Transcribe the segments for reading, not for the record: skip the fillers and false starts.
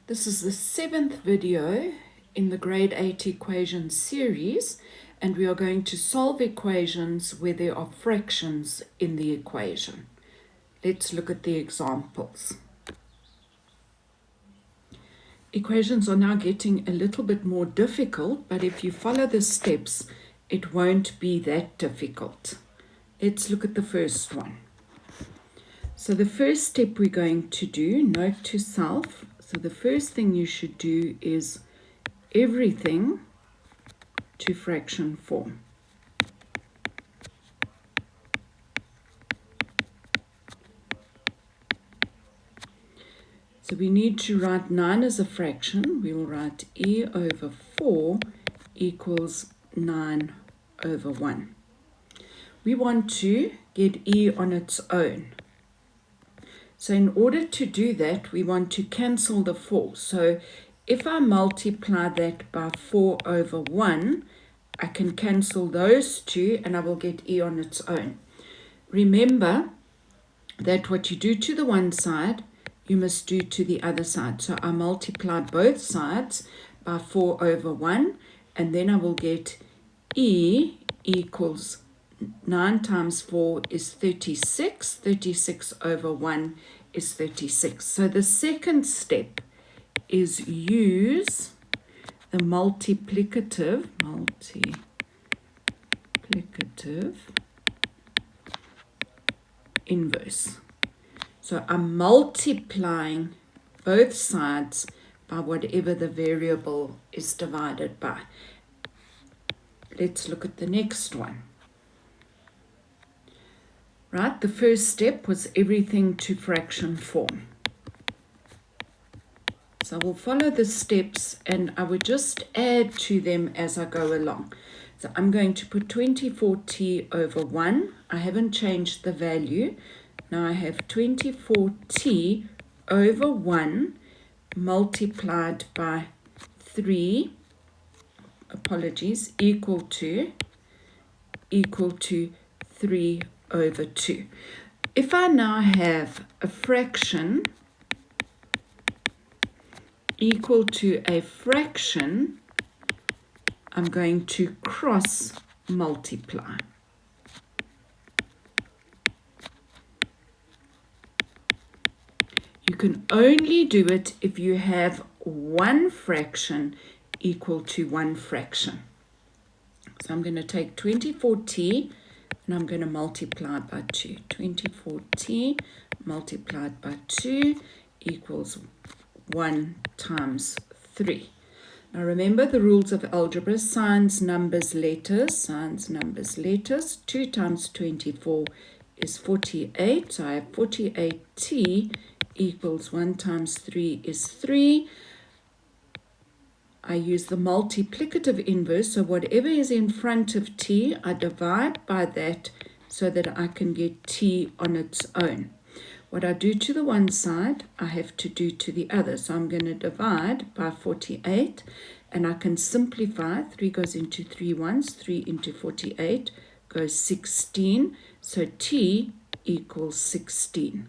This is the 7th video in the grade 8 equation series, and we are going to solve equations where there are fractions in the equation. Let's look at the examples. Equations are now getting a little bit more difficult, but if you follow the steps, it won't be that difficult. Let's look at the first one. So the first step we're going to do, note to self. So the first thing you should do is everything to fraction form. So we need to write 9 as a fraction. We will write e over 4 equals 9 over 1. We want to get e on its own. So in order to do that, we want to cancel the 4. So if I multiply that by 4 over 1, I can cancel those two and I will get e on its own. Remember that what you do to the one side, you must do to the other side. So I multiply both sides by 4 over 1, and then I will get e equals 9 times 4 is 36. 36 over 1 is 36. So the second step is use the multiplicative inverse. So I'm multiplying both sides by whatever the variable is divided by. Let's look at the next one. Right, the first step was everything to fraction form. So I will follow the steps and I will just add to them as I go along. So I'm going to put 24t over 1. I haven't changed the value. Now I have 24t over 1 multiplied by 3, equal to 3 over 2. If I now have a fraction equal to a fraction, I'm going to cross multiply. You can only do it if you have one fraction equal to one fraction. So I'm going to take 24t and I'm going to multiply by 2. 24t multiplied by 2 equals 1 times 3. Now remember the rules of algebra: signs, numbers, letters. Signs, numbers, letters. 2 times 24 is 48. So I have 48t equals 1 times 3 is 3. I use the multiplicative inverse, so whatever is in front of t, I divide by that so that I can get t on its own. What I do to the one side, I have to do to the other. So I'm going to divide by 48, and I can simplify. 3 goes into 3 once, 3 into 48 goes 16, so t equals 16.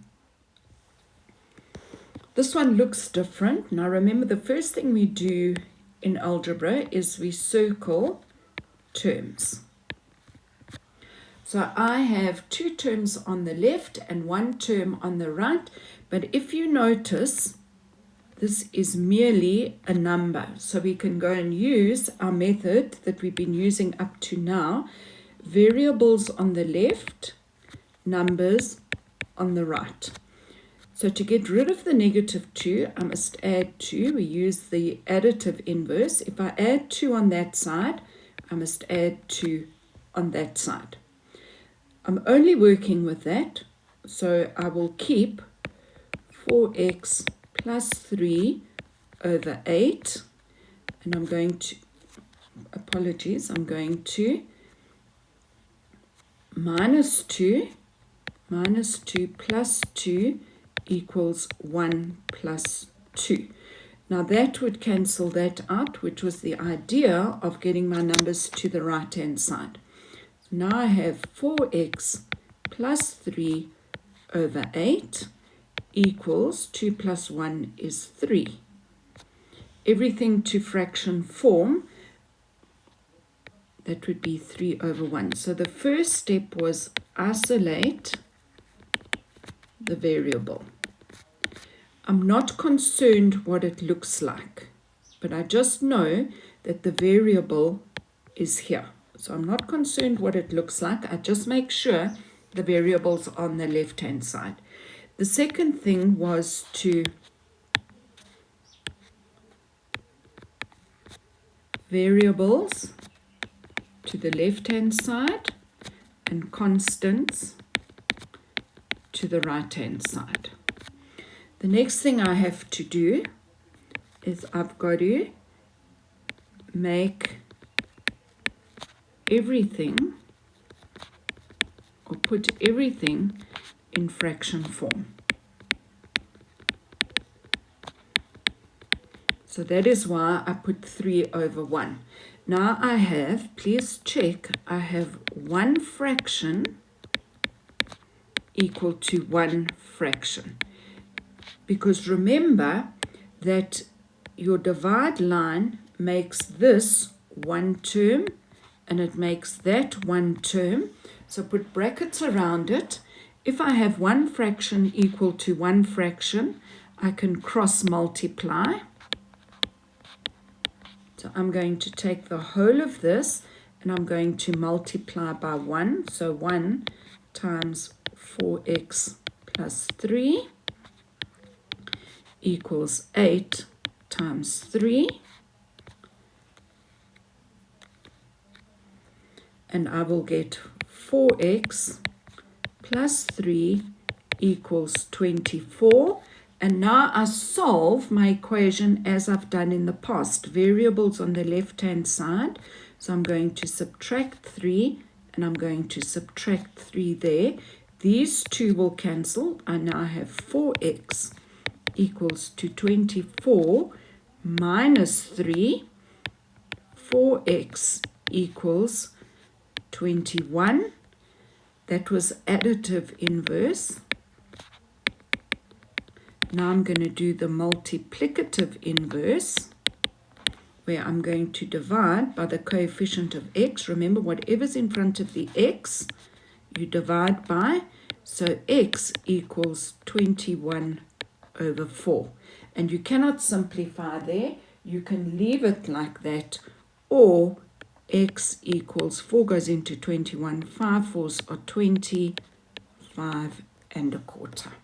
This one looks different. Now remember, the first thing we do in algebra is we circle terms. So I have 2 terms on the left and 1 term on the right, but if you notice, this is merely a number. So we can go and use our method that we've been using up to now: variables on the left, numbers on the right. So to get rid of the negative 2, I must add 2. We use the additive inverse. If I add 2 on that side, I must add 2 on that side. I'm only working with that, so I will keep 4x plus 3 over 8. And I'm going to, I'm going to minus 2 plus 2 equals 1 plus 2. Now that would cancel that out, which was the idea of getting my numbers to the right hand side. So now I have 4x plus 3 over 8 equals 2 plus 1 is 3. everything to fraction form, that would be 3/1. So the first step was isolate the variable. I'm not concerned what it looks like, but I just know that the variable is here. So I'm not concerned what it looks like. I just make sure the variable's on the left-hand side. The second thing was to variables to the left-hand side and constants to the right-hand side. The next thing I have to do is I've got to make everything, or put everything in fraction form. So that is why I put 3/1. Now I have, please check, I have one fraction equal to one fraction. Because remember that your divide line makes this one term and it makes that one term. So put brackets around it. If I have one fraction equal to one fraction, I can cross multiply. So I'm going to take the whole of this and I'm going to multiply by 1. So 1 times 4x plus 3 equals 8 times 3. And I will get 4x plus 3 equals 24. And now I solve my equation as I've done in the past. Variables on the left-hand side. So I'm going to subtract 3 and I'm going to subtract 3 there. These two will cancel. I now have 4x equals to 24 minus 3. 4x equals 21. That was additive inverse. Now I'm going to do the multiplicative inverse, where I'm going to divide by the coefficient of x. Remember, whatever's in front of the x, you divide by. So x equals 21/4. And you cannot simplify there. You can leave it like that, or x equals 4 goes into 21. 5 fours are 25 1/4.